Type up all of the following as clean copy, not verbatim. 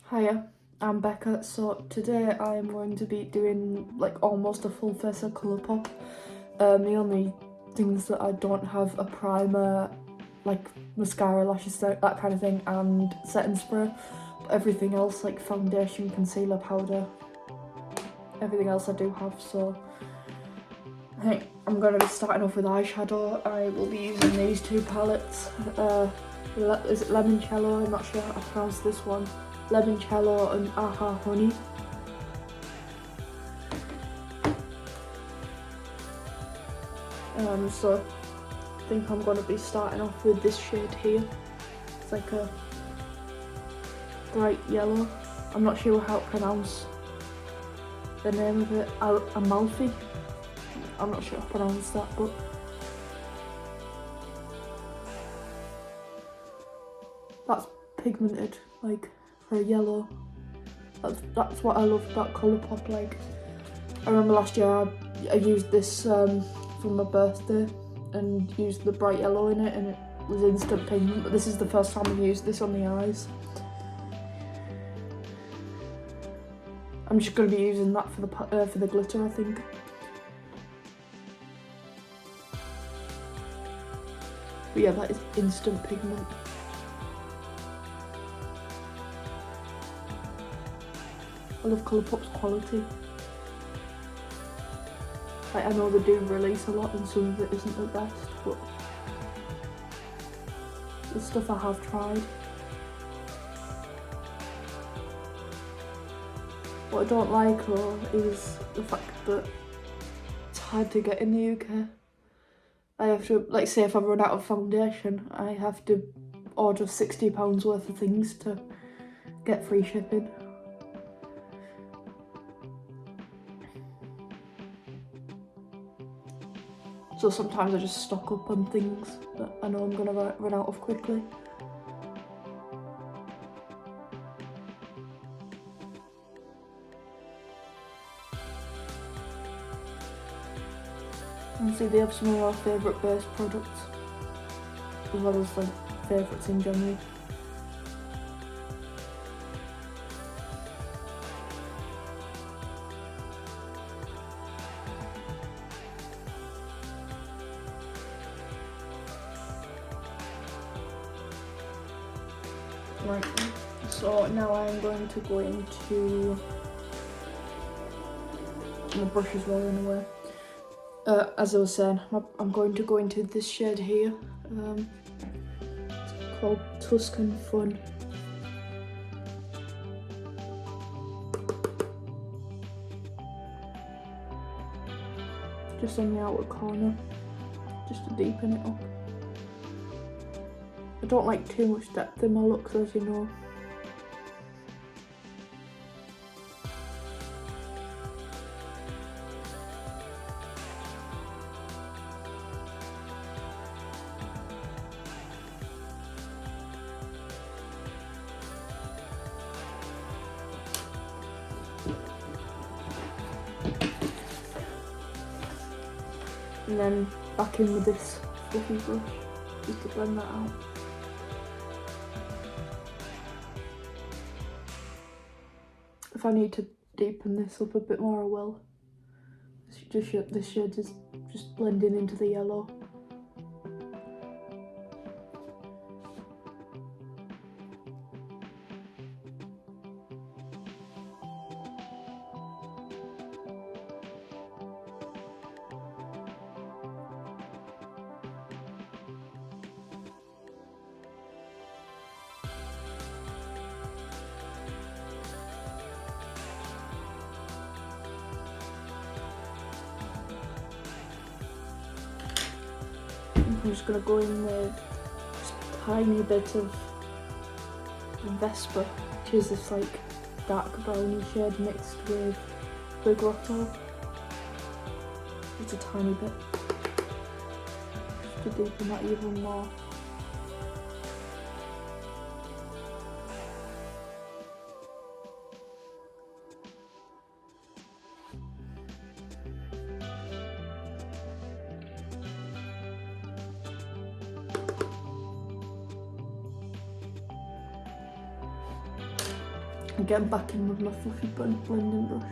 Hiya, I'm Becca. So today I am going to be doing like almost a full face of Colourpop. The only things that I don't have are primer, like mascara, lashes, that kind of thing, and setting spray. But everything else, like foundation, concealer, powder, everything else I do have. So I think I'm going to be starting off with eyeshadow. I will be using these two palettes. Is it Limoncello? I'm not sure how to pronounce this one. Limoncello and Aha Honey. So I think I'm going to be starting off with this shade here. It's like a bright yellow. I'm not sure how to pronounce the name of it. Amalfi. I'm not sure how to pronounce that, but that's pigmented, like for a yellow. That's what I love about Colourpop. Like, I remember last year I used this for my birthday and used the bright yellow in it, and it was instant pigment. But this is the first time I've used this on the eyes. I'm just going to be using that for the glitter, I think. But yeah, that is instant pigment. I love Colourpop's quality. Like, I know they do release a lot and some of it isn't the best, but the stuff I have tried. What I don't like though is the fact that it's hard to get in the UK. I have to, like, say if I run out of foundation, I have to order £60 worth of things to get free shipping. So sometimes I just stock up on things that I know I'm going to run out of quickly. And see, they have some of our favourite base products, as well as like favourites in general. Right, so now I'm going to go into, my brush is rolling away. As I was saying, I'm going to go into this shade here. It's called Tuscan Fun. Just on the outer corner, just to deepen it up. I don't like too much depth in my looks, as you know. And then back in with this fluffy brush, just to blend that out. If I need to deepen this up a bit more, I will. This shade is just blending into the yellow. I'm just going to go in with just a tiny bit of Vespa, which is this like dark browny shade mixed with the grotto. Just a tiny bit, just to deepen that even more. Again, back in with my fluffy blending brush.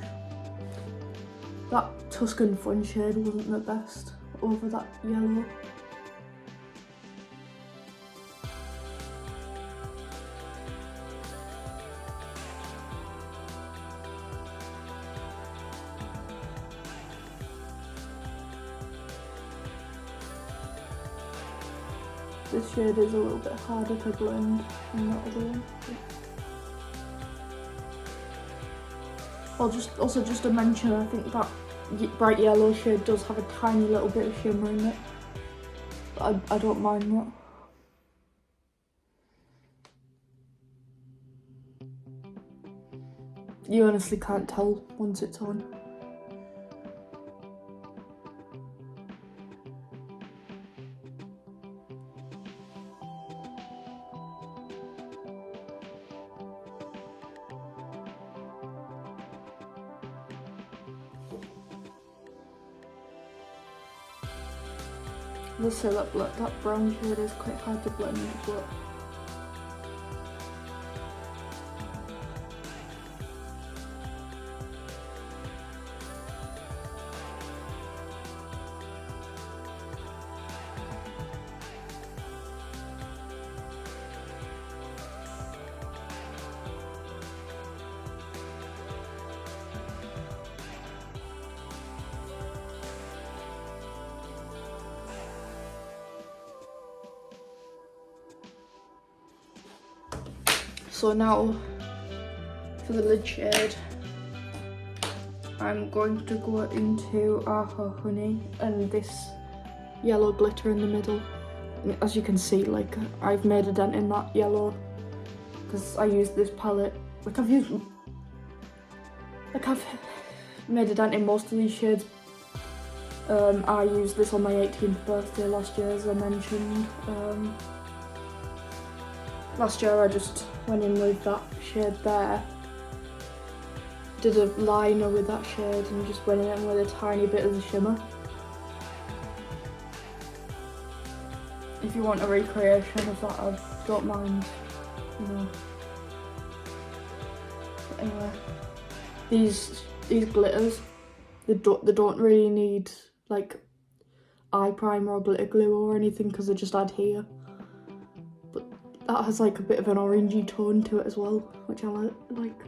That Tuscan Fun shade wasn't the best over that yellow. This shade is a little bit harder to blend than that other one. Also just to mention, I think that bright yellow shade does have a tiny little bit of shimmer in it. But I don't mind that. You honestly can't tell once it's on. Let's say that brown shade is quite hard to blend, but so now for the lid shade, I'm going to go into Aha Honey and this yellow glitter in the middle. As you can see, like, I've made a dent in that yellow because I used this palette. I've made a dent in most of these shades. I used this on my 18th birthday last year, as I mentioned. Last year I just went in with that shade there, did a liner with that shade and just went in with a tiny bit of the shimmer. If you want a recreation of that, I don't mind, you know. But anyway, these glitters, they don't really need like eye primer or glitter glue or anything because they just adhere. But that has like a bit of an orangey tone to it as well, which I like.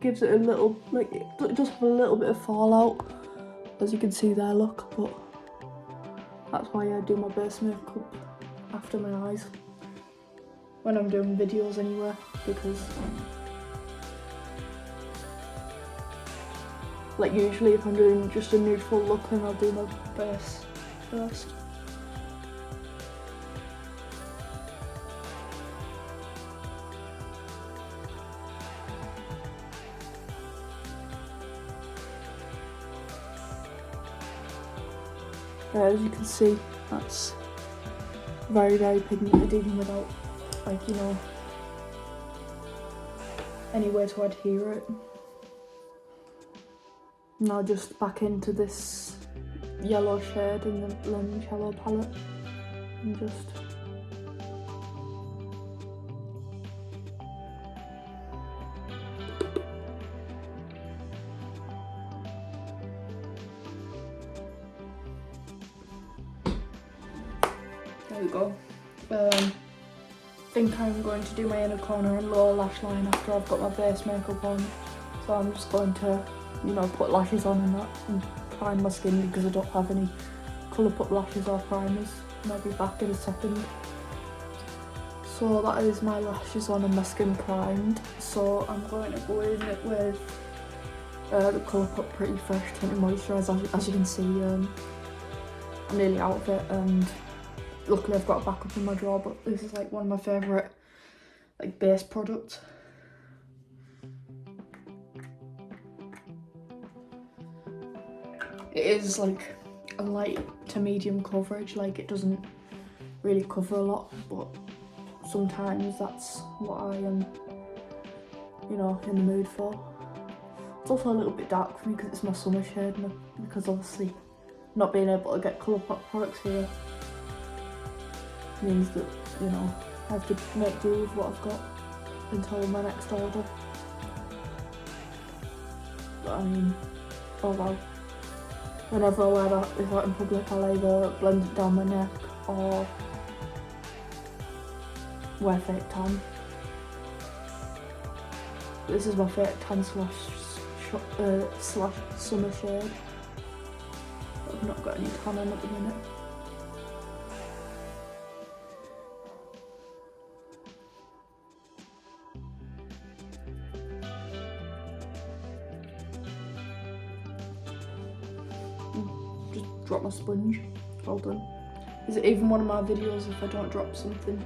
Gives it a little, like, it does have a little bit of fallout, as you can see there, look, but that's why I do my base makeup after my eyes when I'm doing videos anyway, because like usually if I'm doing just a neutral look, then I'll do my base first. As you can see, that's very, very pigmented even without, like, you know, anywhere to adhere it. Now just back into this yellow shade in the limoncello palette and just there we go. I think I'm going to do my inner corner and lower lash line after I've got my base makeup on. So I'm just going to, you know, put lashes on and that and prime my skin because I don't have any Colourpop lashes or primers. And I'll be back in a second. So that is my lashes on and my skin primed. So I'm going to go in with the Colourpop Pretty Fresh Tinted Moisturiser. As you can see, I'm nearly out of it, and luckily I've got a backup in my drawer, but this is like one of my favourite like base products. It is like a light to medium coverage, like it doesn't really cover a lot, but sometimes that's what I am, you know, in the mood for. It's also a little bit dark for me because it's my summer shade, because obviously not being able to get Colourpop products here means that, you know, I have to make do with what I've got until my next order. But I mean, oh well. Whenever I wear that, if I'm in public, I'll either blend it down my neck or wear fake tan. This is my fake tan slash summer shade. I've not got any tan on at the minute. Just drop my sponge. Well done. Is it even one of my videos if I don't drop something?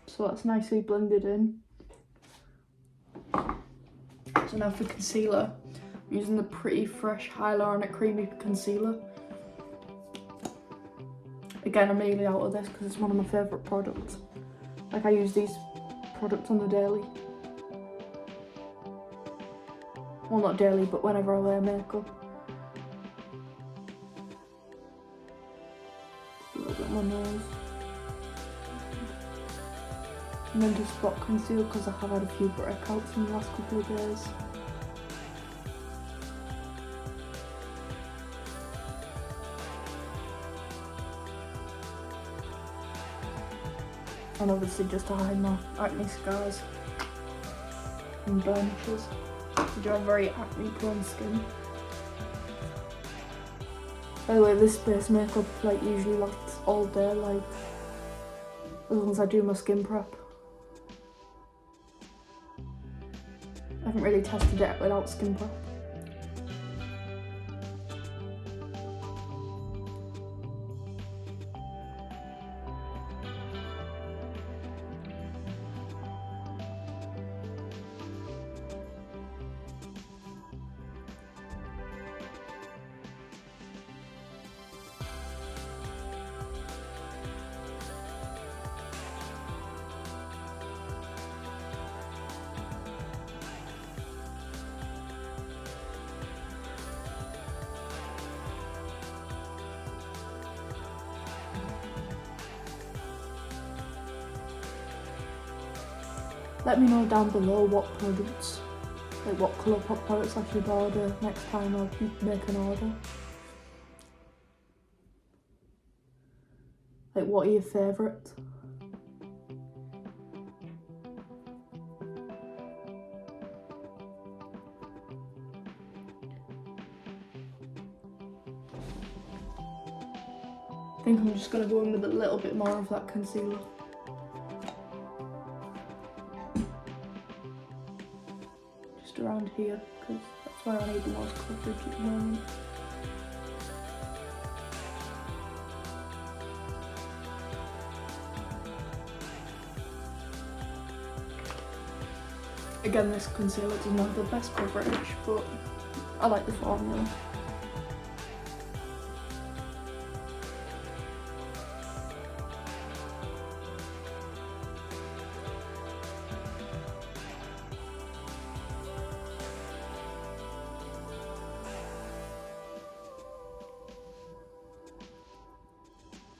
So that's nicely blended in. So now for concealer, I'm using the Pretty Fresh Hyaluronic Creamy Concealer. Again, I'm nearly out of this because it's one of my favourite products. Like, I use these products on the daily. Well, not daily, but whenever I wear makeup. A little bit on my nose. And then just spot conceal because I have had a few breakouts in the last couple of days. And obviously just to hide my acne scars and blemishes. I do have very acne prone skin. By the way, this base makeup like usually lasts all day, like as long as I do my skin prep. I haven't really tested it without skin prep. Let me know down below what products, like what Colourpop products I should order next time I make an order. Like, what are your favourites? I think I'm just going to go in with a little bit more of that concealer. Around here, because that's where I need the most coverage at the moment. Again, this concealer doesn't have the best coverage, but I like the formula.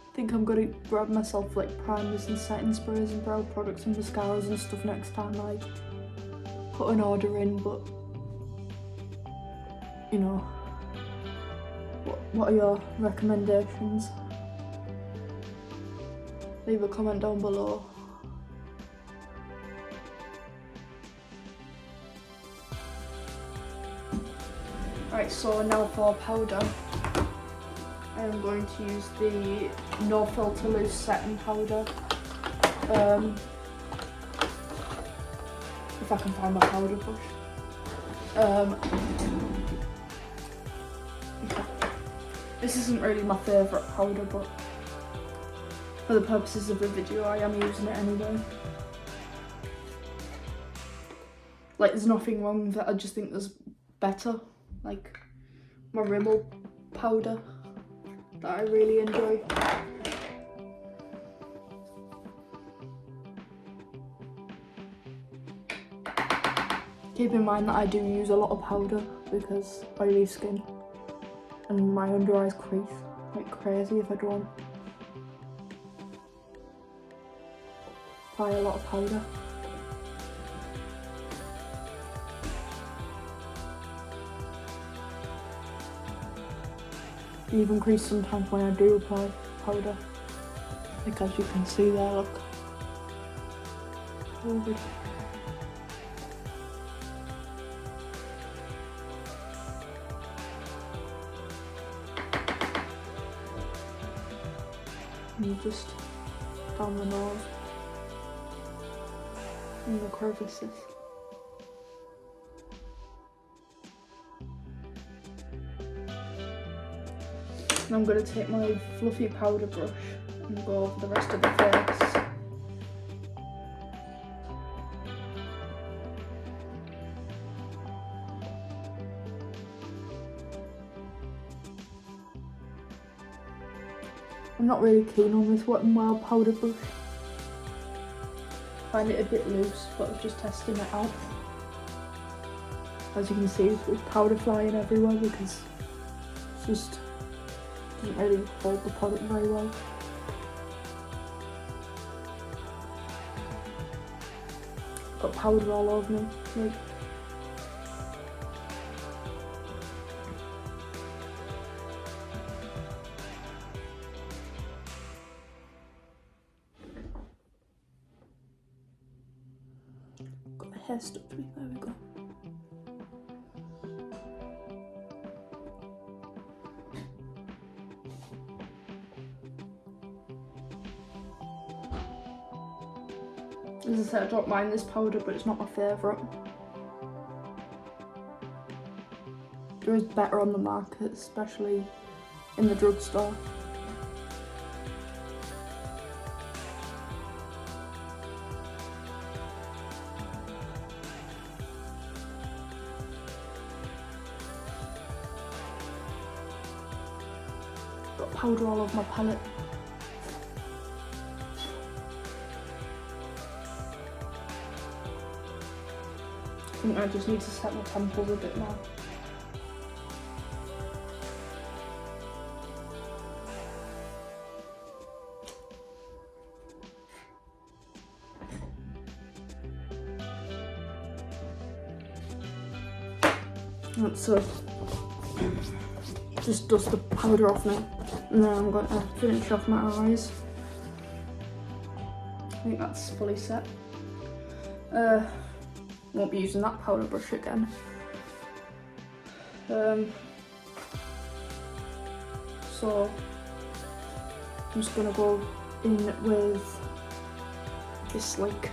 I think I'm going to grab myself like primers and setting sprays and brow products and mascaras and stuff next time I put an order in, but you know, what are your recommendations? Leave a comment down below. Right, so now for powder. I am going to use the No Filter Loose Setting Powder. If I can find my powder brush. Okay. This isn't really my favourite powder, but for the purposes of the video I am using it anyway. Like, there's nothing wrong with it, I just think there's better, like my Rimmel powder that I really enjoy. Keep in mind that I do use a lot of powder because oily skin and my under eyes crease like crazy if I don't apply a lot of powder. I even crease sometimes when I do apply powder. Like, as you can see there, look. Oh, good. And just down the nose and the crevices. And I'm going to take my fluffy powder brush and go over the rest of the face. I'm not really keen on this Wet n Wild powder brush. I find it a bit loose, but I was just testing it out. As you can see, there's powder flying everywhere because it's just doesn't really hold the product very well. Got powder all over me. Like, got my hair stuck to me. There we go. As I said, I don't mind this powder, but it's not my favourite. There is better on the market, especially in the drugstore. Got powder all over my palette. I think I just need to set my temples a bit more. So just dust the powder off now, and then I'm going to finish off my eyes. I think that's fully set. Won't be using that powder brush again. So I'm just gonna go in with this, like,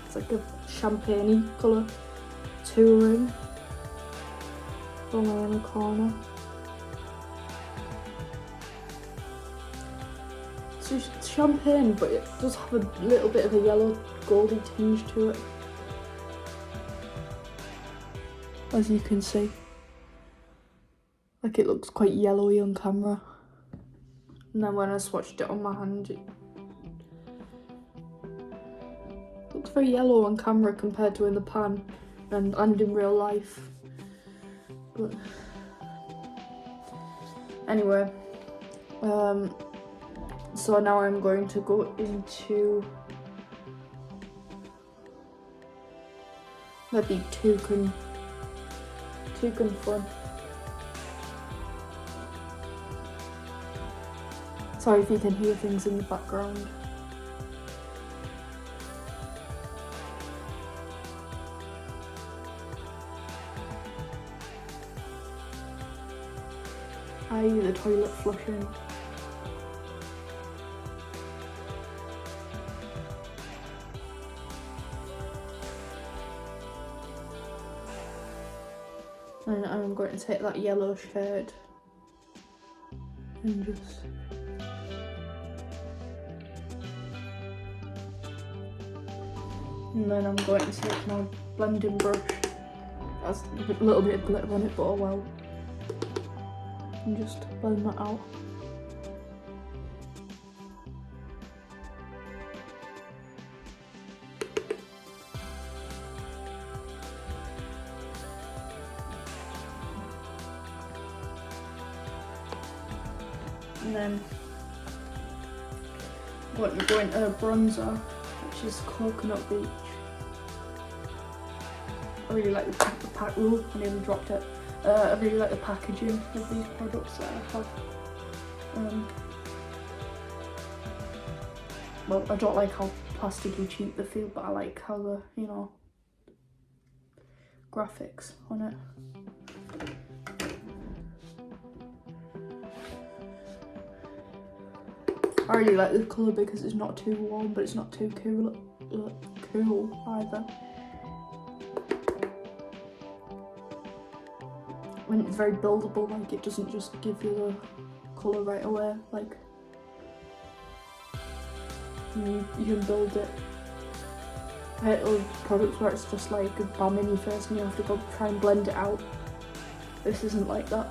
it's like a champagne-y colour touring on the corner. So it's champagne, but it does have a little bit of a yellow goldy tinge to it, as you can see. Like, it looks quite yellowy on camera, and then when I swatched it on my hand, it looks very yellow on camera compared to in the pan and in real life. But anyway, so now I'm going to go into maybe toucan fun. Sorry if you can hear things in the background. i.e. the toilet flushing. And I'm I'm going to take that yellow shade and just and then I'm going to take my blending brush. That's a little bit of glitter on it, but oh well. And just blend that out. And then I'm going to go into a bronzer, which is Coconut Beach. I really like the pack. Ooh, I nearly dropped it. I really like the packaging of these products that I have. Well, I don't like how plasticky cheap they feel, but I like how the, you know, graphics on it. I really like the colour because it's not too warm, but it's not too cool either. And it's very buildable, like it doesn't just give you the colour right away, like you can build it. I hate those products where it's just like a bam in your face and you have to go try and blend it out. This isn't like that.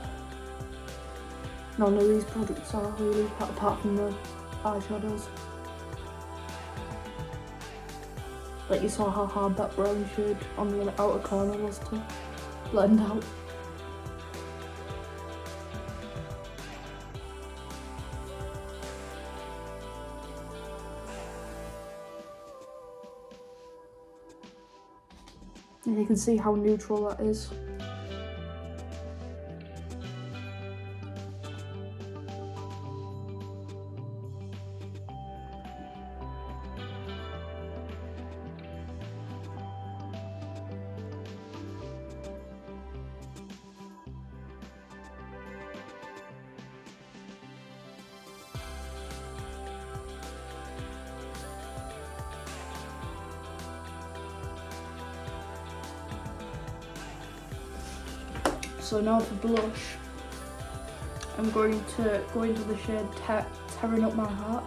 None of these products are really, apart from the eyeshadows. Like you saw how hard that brown shade on the outer corner was to blend out. And you can see how neutral that is. So now for blush, I'm going to go into the shade Tearing Up My Heart,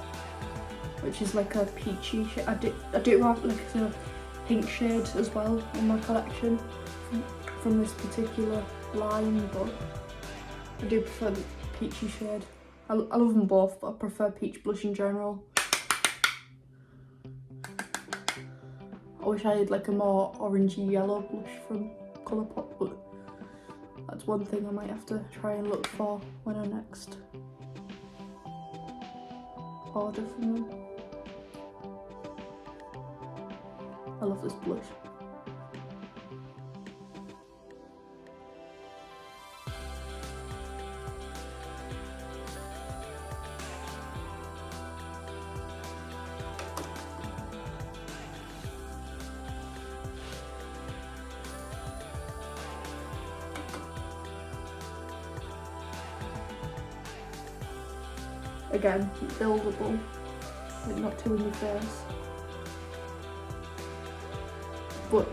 which is like a peachy shade. I do have like a pink shade as well in my collection from this particular line, but I do prefer the peachy shade. I love them both, but I prefer peach blush in general. I wish I had like a more orangey yellow blush from Colourpop, but that's one thing I might have to try and look for when I next order from them. I love this blush. Again, buildable, like not too in your face. But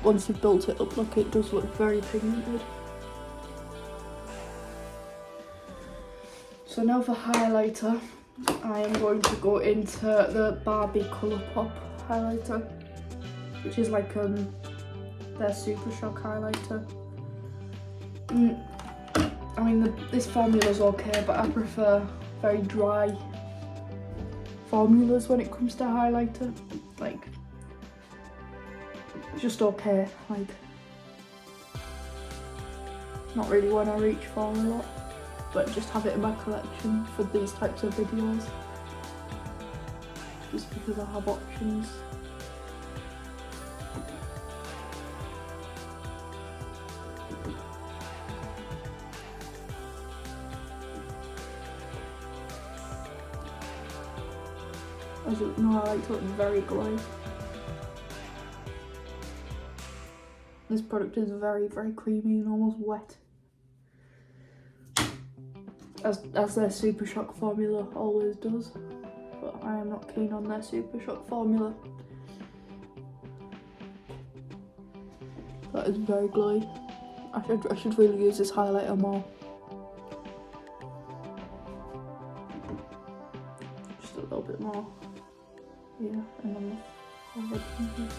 once you've built it up, look, it does look very pigmented. So now for highlighter, I am going to go into the Barbie Colourpop highlighter, which is like their Super Shock highlighter. I mean, this formula's okay, but I prefer very dry formulas when it comes to highlighter. Like, just okay, like not really one I reach for a lot, but just have it in my collection for these types of videos, just because I have options. As you know, I like to look very glowy. This product is very, very creamy and almost wet, as their Super Shock formula always does. But I am not keen on their Super Shock formula. That is very glowy. I should really use this highlighter more. Just a little bit more. Yeah, and on the forehead.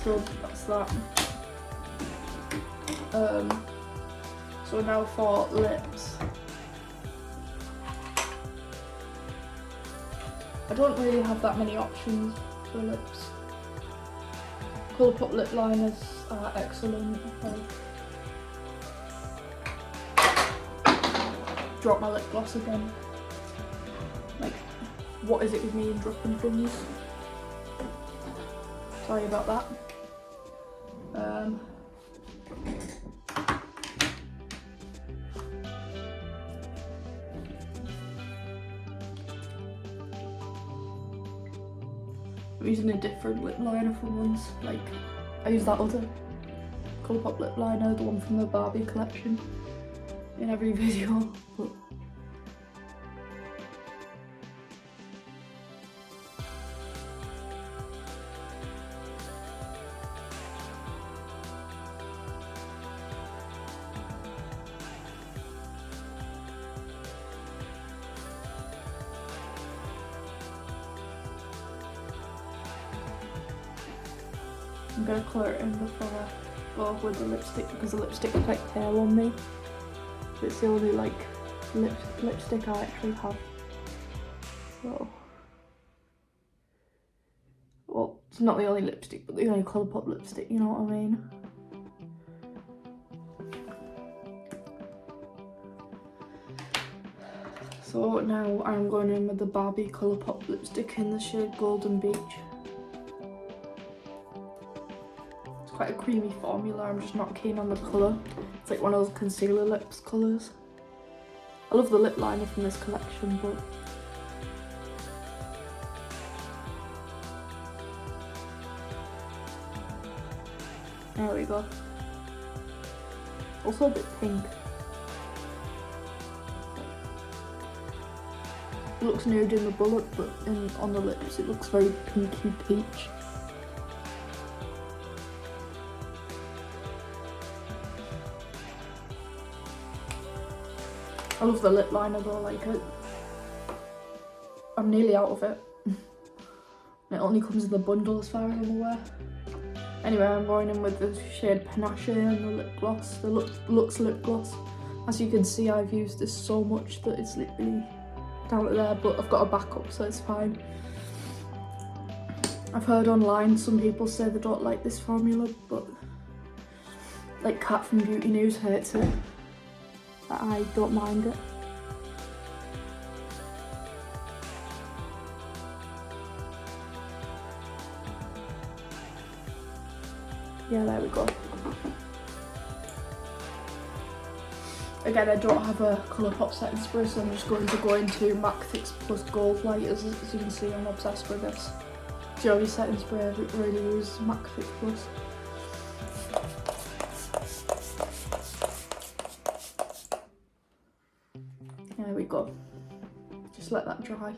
So that's that. So now for lips. I don't really have that many options for lips. Colourpop lip liners are excellent. Drop my lip gloss again. Like, what is it with me and dropping things? Sorry about that. I'm using a different lip liner for once. Like, I use that other Colourpop lip liner, the one from the Barbie collection, in every video. But I'm gonna colour it in before I go with the lipstick because the lipstick's quite pale on me. It's the only like lipstick I actually have. So, well, it's not the only lipstick, but the only Colourpop lipstick. You know what I mean? So now I'm going in with the Barbie Colourpop lipstick in the shade Golden Beach. Quite a creamy formula, I'm just not keen on the colour. It's like one of those concealer lips colours. I love the lip liner from this collection, but there we go. Also a bit pink. It looks nude in the bullet, but on the lips it looks very pinky peach. I love the lip liner though, like I'm nearly out of it. It only comes in the bundle as far as I'm aware. Anyway, I'm going in with the shade Panache and the lip gloss, the Luxe lip gloss. As you can see, I've used this so much that it's literally down to there, but I've got a backup, so it's fine. I've heard online some people say they don't like this formula, but like Kat from Beauty News hates it. I don't mind it. Yeah, there we go. Again, I don't have a Colourpop setting spray, so I'm just going to go into MAC Fix Plus Gold Light. As you can see, I'm obsessed with this. The only setting spray I really use MAC Fix Plus. There we go. Just let that dry.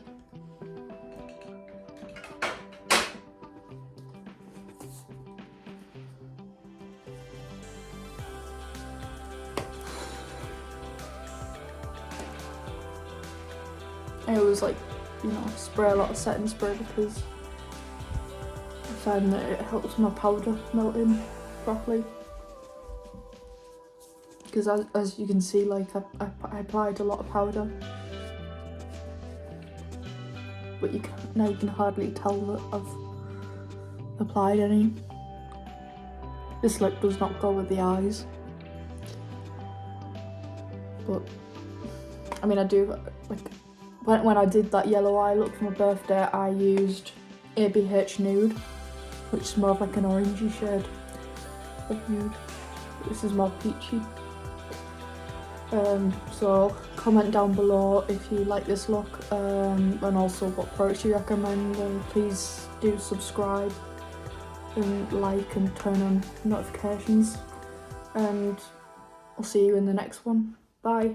I always like, spray a lot of setting spray because I find that it helps my powder melt in properly. Because as you can see, like I applied a lot of powder, but now you can hardly tell that I've applied any. This lip does not go with the eyes, but I mean I do like when I did that yellow eye look for my birthday, I used ABH Nude, which is more of like an orangey shade of nude. This is more peachy. So comment down below if you like this look, and also what products you recommend, and please do subscribe and like and turn on notifications, and I'll see you in the next one. Bye.